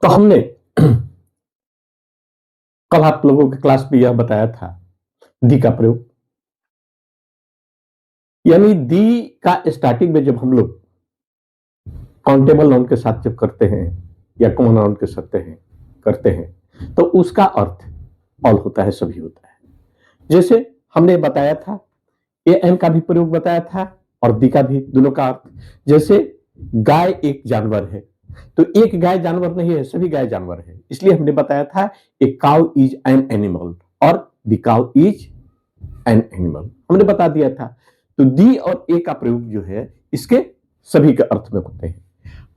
तो हमने कल आप लोगों की क्लास में यह बताया था दी का प्रयोग, यानी दी का स्टार्टिंग में जब हम लोग काउंटेबल नाउन के साथ जब करते हैं या कॉमन नाउन के साथ करते हैं तो उसका अर्थ ऑल होता है, सभी होता है। जैसे हमने बताया था ए एन का भी प्रयोग बताया था और दी का भी, दोनों का अर्थ। जैसे गाय एक जानवर है, तो एक गाय जानवर नहीं है, सभी गाय जानवर है, इसलिए हमने बताया था a cow is an animal और the cow is an animal, हमने बता दिया था। तो दी और ए का प्रयोग जो है इसके सभी के अर्थ में होते हैं।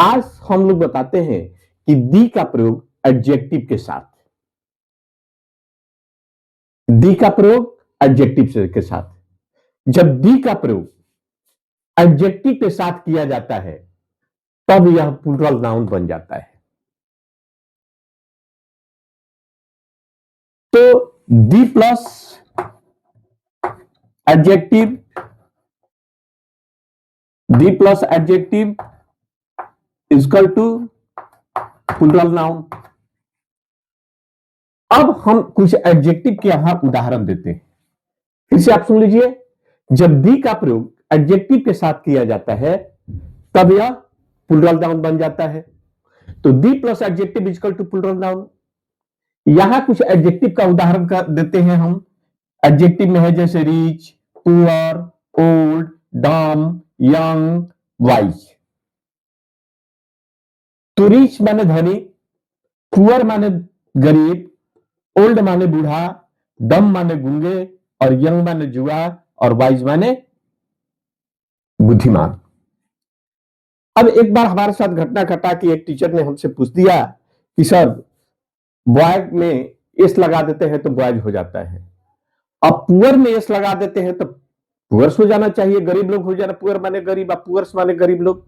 आज हम लोग बताते हैं कि दी का प्रयोग एडजेक्टिव के साथ, दी का प्रयोग एडजेक्टिव के साथ, जब दी का प्रयोग एडजेक्टिव के साथ किया जाता है तब यह प्लूरल नाउन बन जाता है। तो the plus adjective, the plus adjective equal to plural noun. अब हम कुछ एडजेक्टिव के यहां उदाहरण देते हैं, फिर से आप सुन लीजिए। जब दी का प्रयोग एडजेक्टिव के साथ किया जाता है तब यह प्लूरल नाउन बन जाता है। तो the plus adjective equal to plural noun. यहां कुछ एडजेक्टिव का उदाहरण देते हैं हम। एडजेक्टिव में है जैसे रिच, पुअर, ओल्ड, डम, यंग, वाइज। तो रिच माने धनी, पुअर माने गरीब, ओल्ड माने बूढ़ा, डम माने गूंगे और यंग माने जुआ और वाइज माने बुद्धिमान। अब एक बार हमारे साथ घटना घटा कि एक टीचर ने हमसे पूछ दिया कि सर बॉय में एस लगा देते हैं तो बॉयज हो जाता है, अब पुअर में एस लगा देते हैं तो पुअर्स हो जाना चाहिए, गरीब लोग हो जाना, पुअर माने गरीब, अब पुअर्स माने गरीब लोग।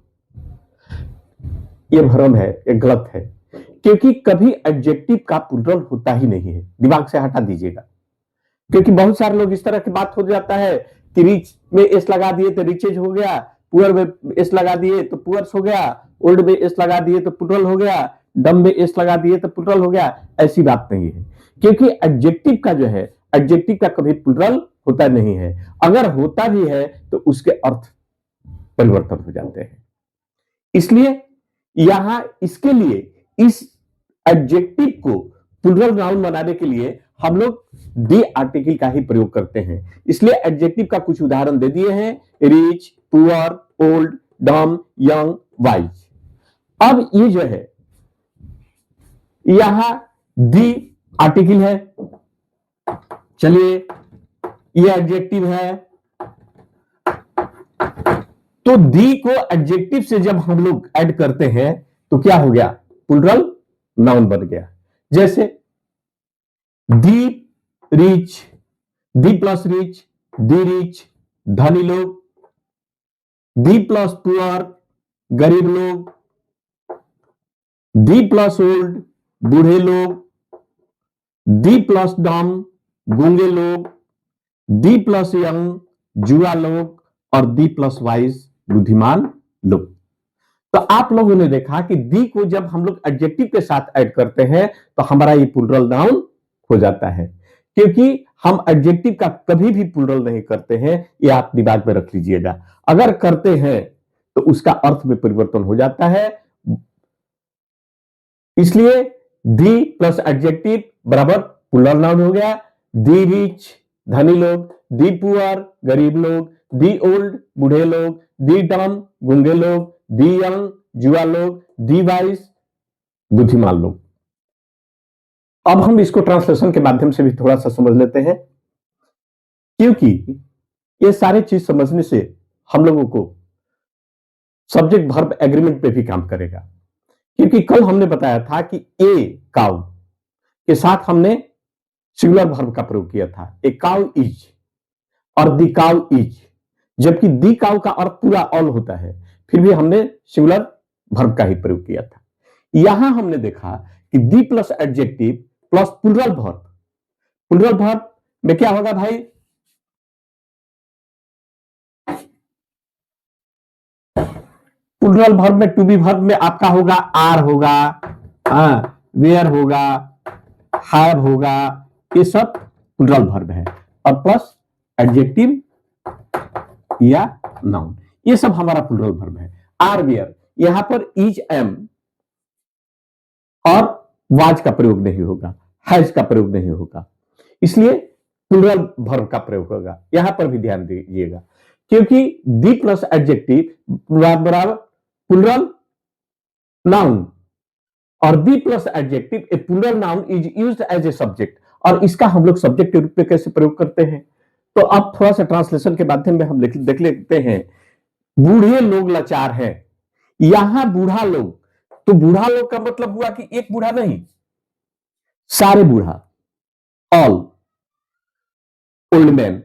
ये भ्रम है, ये गलत है, क्योंकि कभी एडजेक्टिव का प्लूरल होता ही नहीं है, दिमाग से हटा दीजिएगा। क्योंकि बहुत सारे लोग इस तरह की बात हो जाता है कि रिच में एस लगा दिए तो रिचेज हो गया, पुअर में एस लगा दिए तो पुअर्स हो गया, ओल्ड में एस लगा दिए तो प्लूरल हो गया, डम में एस लगा दिए तो प्लूरल हो गया। ऐसी बात नहीं है, क्योंकि एडजेक्टिव का जो है, एडजेक्टिव का कभी प्लूरल होता नहीं है। अगर होता भी है तो उसके अर्थ परिवर्तन हो जाते हैं। इसलिए यहां इसके लिए इस एडजेक्टिव को प्लूरल नाउन बनाने के लिए हम लोग दी आर्टिकल का ही प्रयोग करते हैं। इसलिए एडजेक्टिव का कुछ उदाहरण दे दिए हैं, रिच, पुअर, ओल्ड, डम, यंग, वाइज। अब ये जो है यहां दी आर्टिकल है, चलिए ये एडजेक्टिव है, तो दी को एडजेक्टिव से जब हम लोग ऐड करते हैं तो क्या हो गया, प्लूरल नाउन बन गया। जैसे दी रिच, दी प्लस रिच, दी रिच धनी लोग, दी प्लस पुअर गरीब लोग, दी प्लस ओल्ड बूढ़े लोग, दी प्लस डम गूंगे लोग, दी प्लस यंग जुआ लोग और दी प्लस वाइज बुद्धिमान लोग। तो आप लोगों ने देखा कि दी को जब हम लोग एडजेक्टिव के साथ ऐड करते हैं तो हमारा ये प्लूरल नाउन हो जाता है, क्योंकि हम एडजेक्टिव का कभी भी प्लूरल नहीं करते हैं, ये आप दिमाग में रख लीजिएगा। अगर करते हैं तो उसका अर्थ में परिवर्तन हो जाता है। इसलिए दी प्लस एडजेक्टिव बराबर प्लूरल नाउन हो गया। दी रिच धनी लोग, दी पुअर गरीब लोग, दी ओल्ड बूढ़े लोग, दी डम गूंगे लोग, दी यंग जुआ लोग, दी वाइज बुद्धिमान लोग। अब हम इसको ट्रांसलेशन के माध्यम से भी थोड़ा सा समझ लेते हैं, क्योंकि ये सारे चीज समझने से हम लोगों को सब्जेक्ट वर्ब एग्रीमेंट पे भी काम करेगा। क्योंकि कल हमने बताया था कि ए काउ के साथ हमने सिंगुलर वर्ब का प्रयोग किया था, ए काउ इज और दी काउ इज, जबकि दी काउ का अर्थ पूरा ऑल होता है, फिर भी हमने सिंगुलर वर्ब का ही प्रयोग किया था। यहां हमने देखा कि the plus adjective plus plural verb, plural verb में क्या होगा भाई, प्लूरल वर्ब में टू बी वर्ब में आपका होगा आर होगा, वेयर होगा, हैव होगा, ये सब प्लूरल वर्ब है, और प्लस एडजेक्टिव या नाउन, ये सब हमारा प्लूरल वर्ब है। आर वेयर, यहां पर इज एम और वाज का प्रयोग नहीं होगा, हैज का प्रयोग नहीं होगा, इसलिए प्लूरल वर्ब का प्रयोग होगा। यहां पर भी ध्यान दीजिएगा, क्योंकि दी प्लस एडजेक्टिव बराबर प्लूरल नाउन, और the plus adjective a plural noun is used as a subject, और इसका हम लोग सब्जेक्ट के रूप में कैसे प्रयोग करते हैं। तो अब थोड़ा सा ट्रांसलेशन के माध्यम में हम देख लेते हैं। बूढ़े लोग लाचार हैं, यहां बूढ़ा लोग, तो बूढ़ा लोग का मतलब हुआ कि एक बूढ़ा नहीं, सारे बूढ़ा, all old man,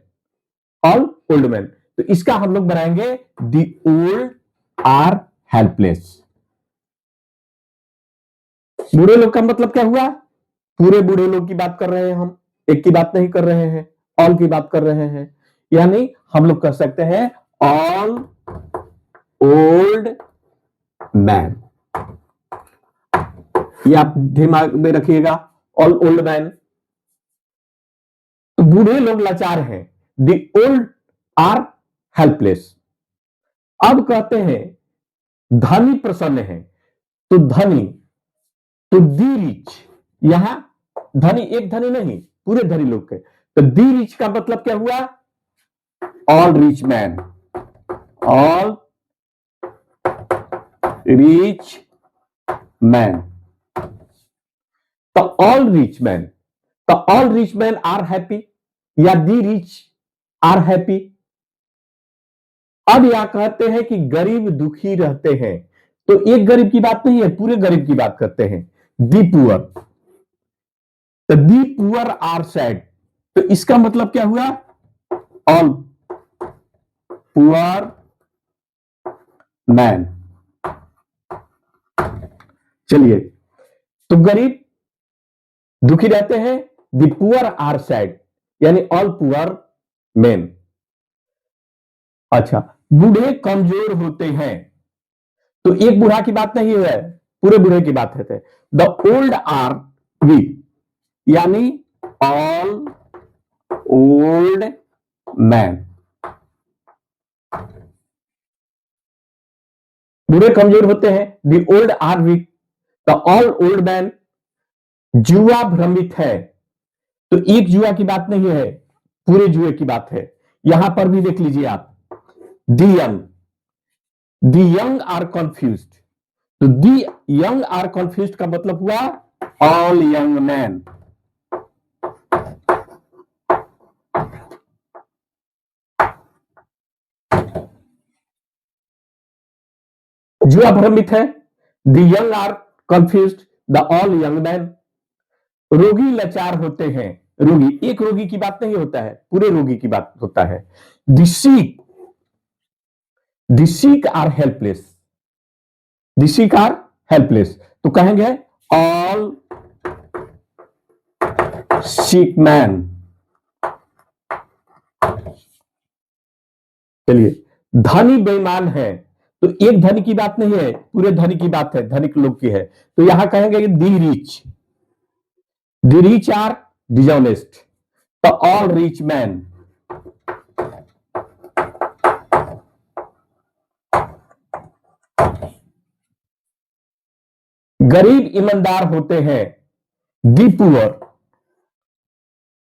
all old man, तो इसका हम लोग बनाएंगे दी ओल्ड आर हेल्पलेस। बूढ़े लोग का मतलब क्या हुआ, पूरे बूढ़े लोग की बात कर रहे हैं हम, एक की बात नहीं कर रहे हैं, ऑल की बात कर रहे हैं, यानी हम लोग कह सकते हैं ऑल ओल्ड मैन, ये आप दिमाग में रखिएगा, ऑल ओल्ड मैन। तो बूढ़े लोग लाचार हैं, द ओल्ड आर हेल्पलेस। अब कहते हैं धनी प्रसन्न है, तो धनी, तो दी रिच, यहां धनी एक धनी नहीं, पूरे धनी लोग के, तो दी रिच का मतलब क्या हुआ, all rich man, all rich man, तो ऑल रिच मैन, तो all rich man are happy, या दी रिच आर हैप्पी। अब यहां कहते हैं कि गरीब दुखी रहते हैं, तो एक गरीब की बात नहीं है, पूरे गरीब की बात करते हैं, दी पुअर, तो दी पुअर आर सैड, तो इसका मतलब क्या हुआ, ऑल पुअर मैन। चलिए, तो गरीब दुखी रहते हैं, दी पुअर आर सैड, यानी ऑल पुअर मैन। अच्छा, बूढ़े कमजोर होते हैं, तो एक बूढ़ा की बात नहीं है, पूरे बूढ़े की बात है। द ओल्ड आर वीक, यानी ऑल ओल्ड मैन, बूढ़े कमजोर होते हैं, the old are weak, the all old man. जुआ भ्रमित है, तो एक जुआ की बात नहीं है, पूरे जुए की बात है। यहां पर भी देख लीजिए आप, दी यंग आर कॉन्फ्यूज्ड, तो दी यंग आर कॉन्फ्यूज्ड का मतलब हुआ ऑल यंग मैन। जुआ भ्रमित है, the young are confused, the all young man. रोगी लाचार होते हैं, रोगी एक रोगी की बात नहीं होता है, पूरे रोगी की बात होता है। The sick are helpless, the sick are helpless, तो कहेंगे ऑल सिक मैन। चलिए, धनी बेईमान है, तो एक धनी की बात नहीं है, पूरे धनी की बात है, धनिक लोग की है, तो यहां कहेंगे दी रिच आर डिजॉनेस्ट, तो ऑल रिच मैन। गरीब ईमानदार होते हैं, दी पुअर,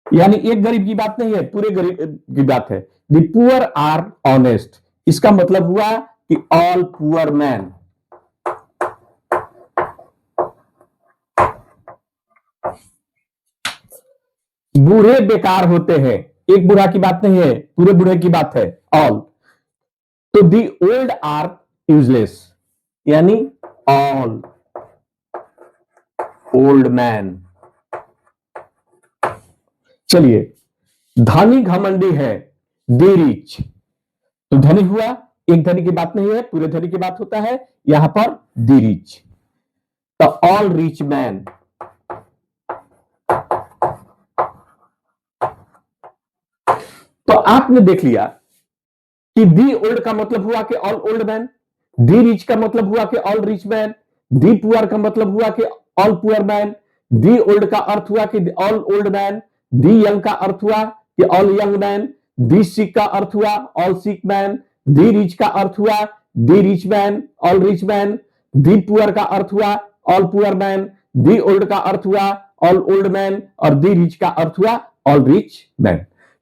यानी एक गरीब की बात नहीं है, पूरे गरीब की बात है। दी पुअर आर ऑनेस्ट, इसका मतलब हुआ कि ऑल पुअर मैन। बूढ़े बेकार होते हैं, एक बूढ़ा की बात नहीं है, पूरे बूढ़े की बात है, ऑल। तो दी ओल्ड आर यूजलेस, यानी ऑल ओल्ड मैन। चलिए, धनी घमंडी है, दी रिच, तो धनी हुआ, एक धनी की बात नहीं है, पूरे धनी की बात होता है, यहां पर दी रिच, तो ऑल रिच मैन। तो आपने देख लिया कि दी ओल्ड का मतलब हुआ कि all old man, the rich का मतलब हुआ कि all rich man, the poor का मतलब हुआ कि all poor man. The old का अर्थ हुआ कि all old man. The young का अर्थ हुआ कि all young man. The sick का अर्थ हुआ all sick man. The rich का अर्थ हुआ the rich man, all rich man. The poor का अर्थ हुआ all poor man. The old का अर्थ हुआ ऑल ओल्ड मैन और दी रिच का अर्थ हुआ ऑल रिच मैन।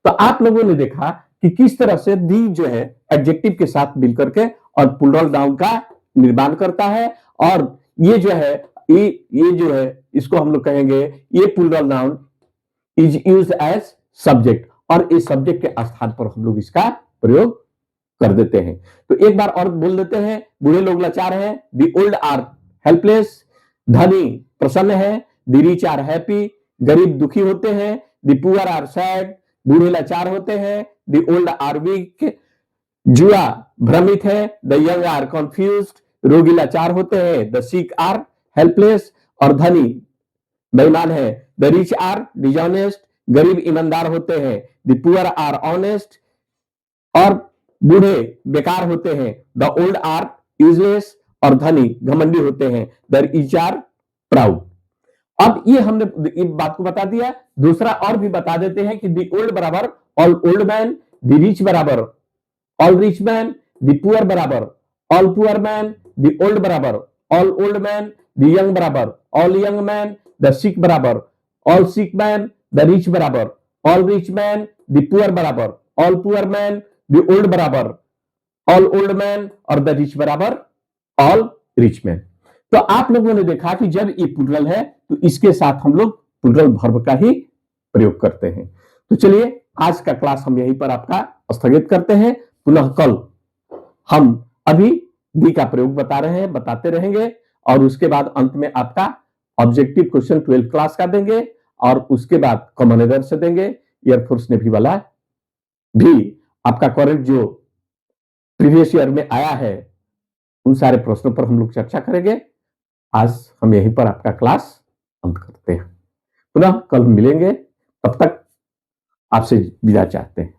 तो आप लोगों ने देखा कि किस तरह से दी जो है एडजेक्टिव के साथ मिलकर के और प्लूरल नाउन का निर्माण करता है। और ये जो है ये जो है इसको हम लोग कहेंगे ये plural noun is used as subject, और इस सब्जेक्ट के स्थान पर हम लोग इसका प्रयोग कर देते हैं। तो एक बार और बोल देते हैं, बूढ़े लोग लाचार हैं, दी ओल्ड आर हेल्पलेस। धनी प्रसन्न है, दी रिच आर हैप्पी। गरीब दुखी होते हैं, दी पुअर आर सैड। बूढ़े लाचार होते हैं, दी ओल्ड आर वीक। जुआ भ्रमित है, द यंग आर कंफ्यूज्ड। रोगी लाचार होते हैं, द सिक आर हेल्पलेस। और धनी बेईमान है, द रिच आर डिसऑनेस्ट। गरीब ईमानदार होते हैं, द पुअर आर ऑनेस्ट। और बूढ़े बेकार होते हैं, द ओल्ड आर यूजलेस। और धनी घमंडी होते हैं, द रिच आर प्राउड। अब ये हमने इस बात को बता दिया। दूसरा और भी बता देते हैं कि द ओल्ड बराबर all old man, the rich बराबर all rich man, the poor बराबर all poor man, the old बराबर all old man, the young बराबर all young man, the sick बराबर all sick man, the rich बराबर all rich man, the poor बराबर all poor man, the old बराबर all old man और the rich बराबर all rich man. तो आप लोगों ने देखा कि जब ये प्लूरल है तो इसके साथ हम लोग प्लूरल वर्ब का ही प्रयोग करते हैं। तो चलिए आज का क्लास हम यहीं पर आपका स्थगित करते हैं। पुनः कल हम अभी दी का प्रयोग बता रहे हैं, बताते रहेंगे, और उसके बाद अंत में आपका ऑब्जेक्टिव क्वेश्चन 12th क्लास का देंगे, और उसके बाद कॉमन एरर से देंगे। एयरफोर्स नेवी वाला भी आपका करंट जो प्रीवियस ईयर में आया है उन सारे प्रश्नों पर हम लोग चर्चा करेंगे। आज हम यहीं पर आपका क्लास अंत करते हैं। पुनः कल मिलेंगे, तब तक आपसे विदा चाहते हैं।